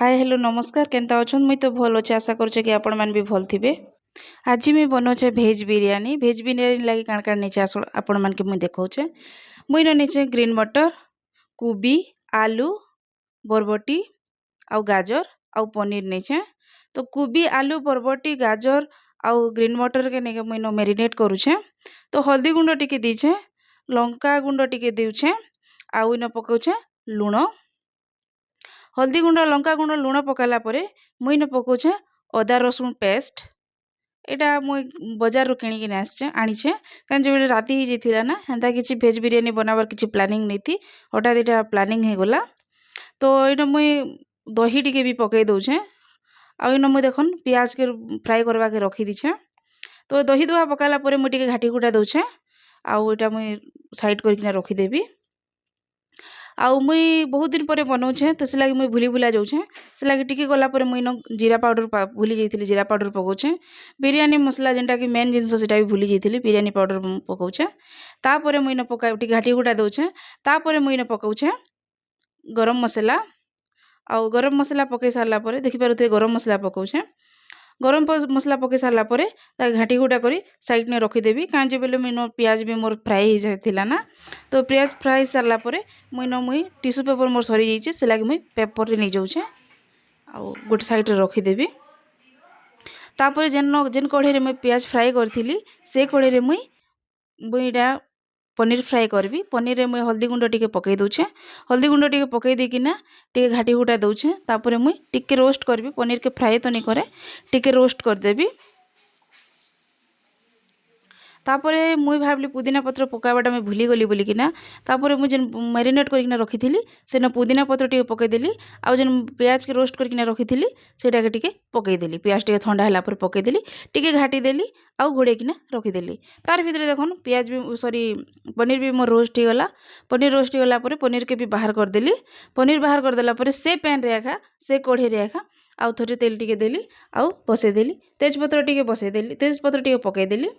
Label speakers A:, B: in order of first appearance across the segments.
A: Hi hello नमस्कार Kenta अछन मुई तो भल अच्छे आशा करुचे कि आपण मान भी भल थिबे। आज मैं बनौचे भेज बिरयानी लगी काण काण नीचे आपण मान के मुई देखौचे। मुई न नीचे ग्रीन मटर कोबी आलू बरबटी आउ गाजर आउ पनीर नीचे। तो कोबी आलू बरबटी गाजर आउ ग्रीन मटर के नेके मुई न मैरिनेट करूछे। तो हल्दी गुंड टिके दीछे लंका गुंड टिके देउछे आउ इन पकाउछे लूण हल्दी गुंड लंका गुंड लूण पकाला परे मुई न पकाउछे अदा रसुण पेस्ट। एटा मुई बाजार रो किणी किने आनिछे कान जे राती ही जेथिला ना हेंता किछि भेज बिरयानी बनावर किछि प्लानिंग नैथी हठात एटा प्लानिंग हे गला। तो एटा मुई दही टिके भी पकाई दउछे आ इन मुई देखन प्याज के फ्राई करबा के रखी दिछे। तो दही दुहा पकाला परे मुई टिके घाटी गुटा दउछे आउ एटा मुई साइड करकिना रखी देबी। आउ मुई बहुत दिन पर बनाऊे तो से मुई भूली भुला जाऊे से टिके गला पर मुई न जीरा पाउडर भूली जाइए जीरा पाउडर पकाऊे बिरयानी मसला जेनटा कि मेन जिनस से भी भूली जाइए बिरयानी पाउडर पकाऊे तापर मुई न पका घाटी गुटा दउछे तापर मुई न पकाऊे गरम मसला आउ गरम मसला पकई सारा पर देखिपे गरम मसला पकाऊे गरम मसला पकई सारा पर घाटी गुटा करी साइड ने रखीदेवी कहीं बेले मुई पियाज भी मोर फ्राए हो जाता ना। तो पियाज फ्राए सारा पर मुई टिश्यू पेपर मोर सरी जाइए से मुई पेपर नहीं जाऊे आउ गोटे साइड रखीदेवी। तापर जेन कढ़ई में पियाज फ्राए करी से कढ़ई मुई मुईटा पनीर फ्राए करी पनीर रे मुई हल्दी गुंड टिके पकई दउछे हल्दी गुंड टिके पकई देकिना टिके घाटी गुटा दउछे तापर मुई टिके रोस्ट करबी पनीर के फ्राए तो नहीं करे टिके रोस्ट करदेबी। तापर मुई भाबली पुदीना पत्र पकाबाटा मुई भूली गली बोलिकिना तापर मुई जेन मैरिनेट करकिना रखीथिली सेन पुदीना पत्र टिके पकईदेली आउ जेन प्याज के रोस्ट करकिना रखीथिली सेटा के टिके पकईदेली पियाज टिके ठंडा होला पर पकईदेली टिके घाटी देली आउ घोड़ेकिना रखीदेली। तार भितर देखन पियाज भी सॉरी पनीर भी मोर रोस्ट हो गला पनीर रोस्ट हो गला पर पनीर के भी बाहर करदेली पनीर बाहर करदेला पर से पैन रे एका से कढ़ई रे एका आउ थोड़े तेल टिके देली आउ बसईदेली तेजपत्र टिके बसईदेली तेजपत्र टिके पकईदेली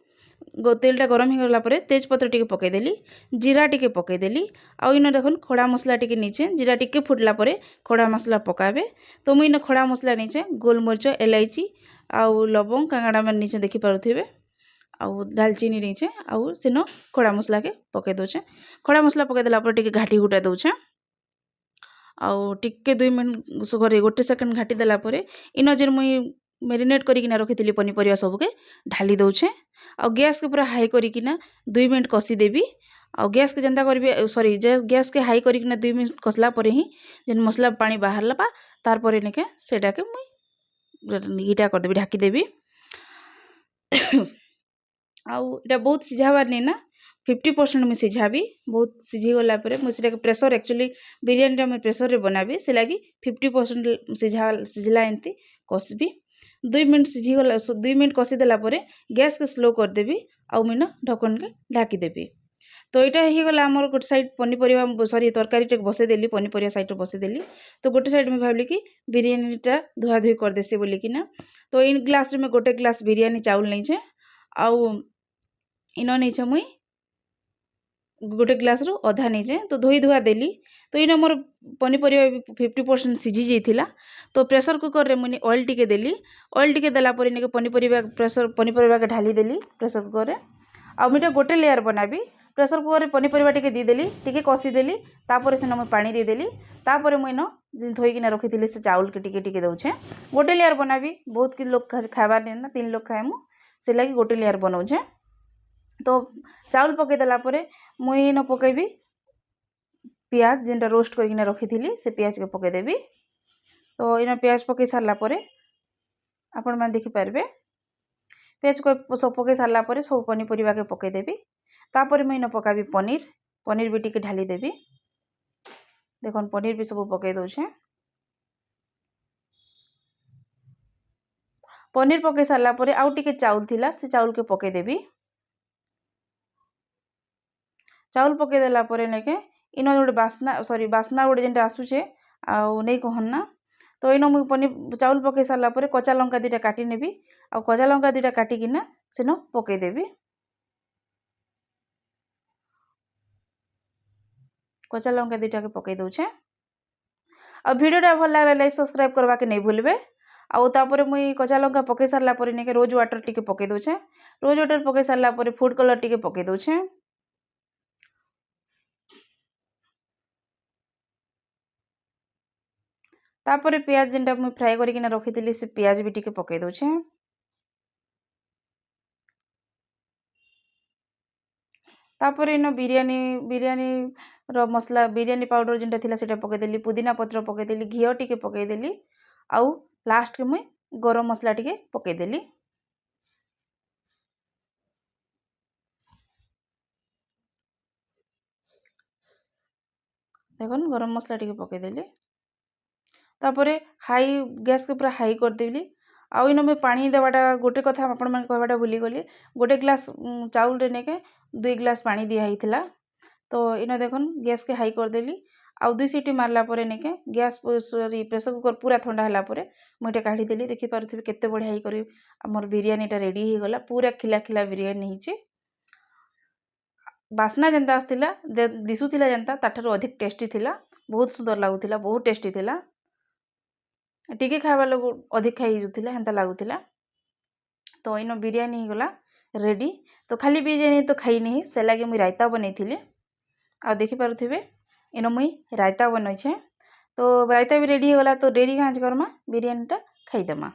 A: तेलटा गरम हो गला पर तेजपत्र टिके पकईदेली जीरा टिके पकईदेली आउ इन देखन खड़ा मसला टिके नीचे जीरा टिके फुटला पर खड़ा मसला पकाबे। तो मुई इन खड़ा मसला नीचे गोलमरीच इलायची आउ लवंग कांगड़ा मैंने नीचे देखी पारुथिबे आउ दालचीनी नीचे आउ सेन खड़ा मसला के पकई दउछे खड़ा मसला पकई देला पर टिके घाटी गुटा दउछे आउ टिके 2 मिनट सॉरी गोटे सेकंड घाटी देला पर इन जेन मुई मैरिनेट करिकिना रखीथिली पनीपरिया सबके ढाली दउछे आ गैस के पूरा हाई करिकिना 2 मिनट कसी देबी आ गैस के जनता करबी सॉरी गैस के हाई करिकिना 2 मिनट कसला पर ही जेन मसला पानी बाहरला बा तार पर नेके सेटा के मुई ईटा कर देबी ढाकी देबी। आउ एटा बहुत सिझाबार नहीं ना 50% में सिझाबी बहुत सिझी गला पर मुझे प्रेसर एक्चुअली बिरयानी मैं प्रेसर रे बनाबी से लगी 50% सिझला एंती कसबी 2 मिनट सिझीगला 2 मिनट कसीदेला गैस के स्लो करदेवी आउ मुई ढक्कन के ढाकी देबी। तो यहाँ हो गला आमर गोटे साइड पनीपरिया सॉरी तरकारी टे बसईदेली पनीपरिया साइड बसईदेली तो गोटे साइड में भाविली कि बिरयानीटा धुआ धुई करदेसी बोलिकिना। तो इन ग्लास में गोटे ग्लास बिरयानी चाउल नहीं आउ इन नहीं मुई गोटे ग्लास रू अधा नहीं तो धोई धुआ देली। तो इन मोर पनीपरिया 50% सिझी जाइथिला तो प्रेशर कुकर रे मुई ऑयल टिके देली ऑयल टिके देला पर इनके पनीपरिया के ढाली देली प्रेशर कुकर रे आ मुई गोटे लेयर बनाबी प्रेशर कुकर रे पनीपरिया टिके दी देली टिके कसी देली तापर सेन मुई पानी दे देली तापर मुई न जे धोइकिना रखीथिली से चाउल के टिके टिके दउछे गोटे लेयर बनाबी बहुत कि लोग खाइबार नहीं ना 3 लोग खाएमु से लगी गोटे लेयर बनाउछे। तो चाउल पकई देला परे मुई न पकेबी पियाज जेनटा रोस्ट करकिना रखीथिली से पियाज के पकई देबी। तो इन पियाज पकई सारला परे आपण माने देखि पारबे पियाज को सब पकई सारला परे सब पनीपरिया के पकई देबी तापर मुई न पकाबी पनीर भी टिके ढाली देबी देखन पनीर भी सब पकई दउछे पनीर पकई सारला परे आउ टिके चाउल थिला से चाउल के पकई देबी चाउल पकई देला परे नेके इन गोटे बास्ना सॉरी बास्ना गोटे जेनटा आसुचे आउ नहीं कहन ना। तो इन मुई पनीर चाउल पकई सारला परे कच्चा लंका 2टा काटी नेबी आउ कच्चा लंका 2टा काटिकिना सेन पकई देबी कच्चा लंका 2टा के पकई दउछे आ वीडियोटा भल लागले लाइक सब्सक्राइब करवा के नहीं भूलबे। आउ तापर मुई कच्चा लंका पकई सारला पर नहीं रोज वाटर टिके पकई दउछे। रोज वाटर पकई सारला पर फूड कलर टिके पकई दउछे। तापर प्याज जेनटा मुई फ्राई करिकिना रखिथिली से प्याज भी टिके पकई दउछे। तापर इन बिरयानी रो मसला बिरयानी पाउडर जेनटा थिला सेटा पकई देली, पुदीना पत्र पकई देली, घियो टिके पकई देली, आउ लास्ट के मुई गरम मसला टिके पकई देली। देखन गरम मसला टिके पकई देली। तापरे हाई गैस के पूरा हाई कर देली। आउ इन मैं पानी देवाटा गोटे कथा आपण मन कहबाटा भूली गली। गोटे ग्लास चाउल रे नेके 2 ग्लास पानी दिया हितला। तो इन देखन गैस के हाई कर देली। आउ 2 सीटी मारला परे नेके गैस सॉरी प्रेशर कुकर पूरा ठंडा हला परे मुइटा काढी देली। देखि पारुथिबे केते बढ़िया ही करी हमर बिरयानीटा रेडी ही गला। पूरा खिला खिला बिरयानी हिचे। बास्ना जेनता आसथिला दिसुथिला जेनता ताठारो अधिक टेस्टी थिला। बहुत सुंदर लागुथिला, बहुत टेस्टी थिला। टिके खाइबा लोग अधिक खाई जुथिला हेंता लागुथिला। तो इन बिरयानी ही गला रेडी। तो खाली बिरयानी तो खाई नहीं, से लागे मुई रायता बनैथिली। आ देखि पारुथिबे इन मुई रायता बनैछे। तो रायता भी रेडी हो गला। तो डेरी कांच करमा बिरयानीटा खाइदेमा।